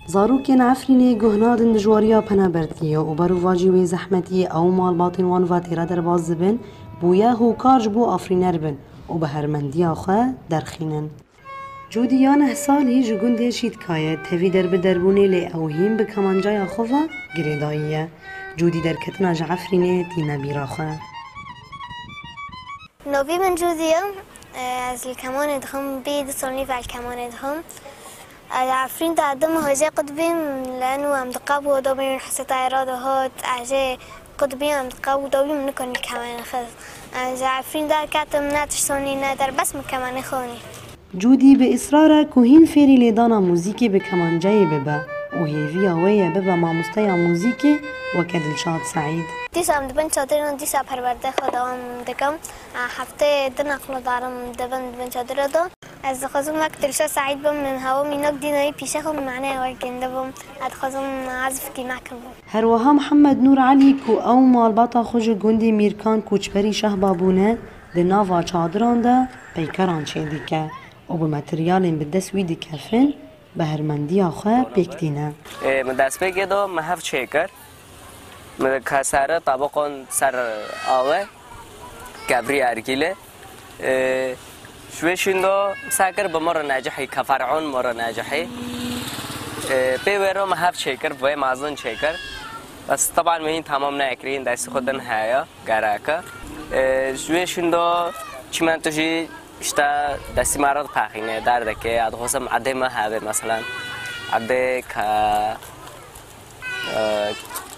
زاروکین عفرینی گهنادن دجواریا پنا بردگیه و برو واجی وی زحمتی او مال باطن وان و تیرا در باز بن بویا هو کارج بو آفرینر بن و به هرمندی آخه درخینن. جودی 9 سالی جگونده شید که تفی در بدربونه لی اوهیم به کمانجای آخوا گریداییه. جودی در کتنا جعفرینه تیمه بیراخه. نوبی من جودیم از الكمان دهم بيد صوني في الكمان دهم عفرين تعدم هجاء قطبين لأنه عم تقابو دوبين حسيت إرادهات عجاء قطبين عم تقابو دوبين نكون الكمان خذ عفرين دا كاتم ناتش صوني نادر بس مكمان خوني. جودي بإصرار كوهين فيري لدانا موزيكي بكمانجاي ببا وهيفيا ويا ببا مع مستيا موزيكي وكدل شاد سعيد. دیسا هم دبن چادران دیسا پرورده خداوم دکم هفته دنقل دارم دبن چادر دو از خزم وقت دلشا سعید بم من هوا مینک دینایی پیشه خود معنی ورکنده بم از خزم عزف کی مکم. هروها محمد نور علی کو او مالباتا خوش گندی میرکان کوچبری شه بابونه دناوا چادران ده پیکران چه دیکه و به متریالین به دست ویدی کفن به هرمندی آخه پیکتینه. من دست بگیدم محف چیکر. من کسر طبقان سر آوه کبری ارگیله شویشون دو ساکر به مر ناجحی کفرعون مر ناجحی پیورو محف چیکر و مازن چیکر بس طبعا مهین تمام نکرین دست خودن هیا گراکه شویشون دو چیمن توشی اشتا دستی مرد پاخینه درده که ادخواسم عده ما هبه مثلا عده که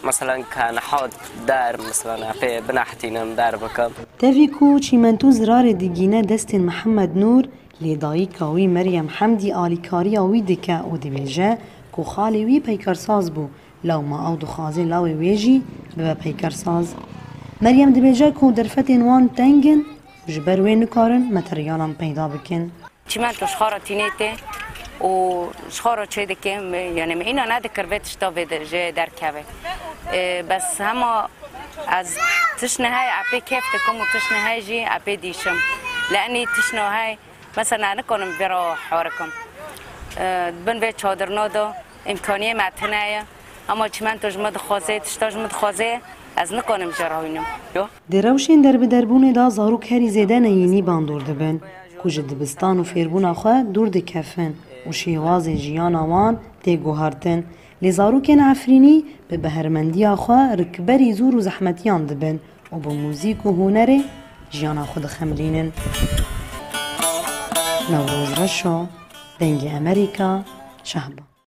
مثلا كان حاد دار مثلا في بنحتينم دار بكم تفيكو چيمنتو زرار ديگينه دستن محمد نور لداي كاوي مريم حمدي آليكاريا وي دكا و دبيجه كو خالي وي پیکرساز بو لو ما او دخازي لاوي ويجي ببا پیکرساز مريم دبيجه كو درفتن وان تنگن جبر وين نكارن متريالان پیدا بكن چيمنتو شخارة تينيته و شخارة چه دکم یعنی اینا ندکر ویتش تا ویدرجه در کبه بس هما از تشنه های عپی کیف تکم و تشنه های جی عپی دیشم لانی تشنه های مثلا نکنم برا حارکم بن وی چادر نادو امکانیه معتنه اما چی من تجمد خوازه تشتاجمد خوازه از نکنم جراوینم دروشین در بدربون دا زاروک هری زیده نیینی باندور دبن کج دبستان و فیربون آخوا دور دکفن و شیواز جیان آوان تیگوهارتن لزاروکن عفرینی به بهرمندی آخوا رکبری زور و زحمتیان دبن و با موزیک و هنر جیان خود خملینن. نوروز رشا دنگ امریکا شهبا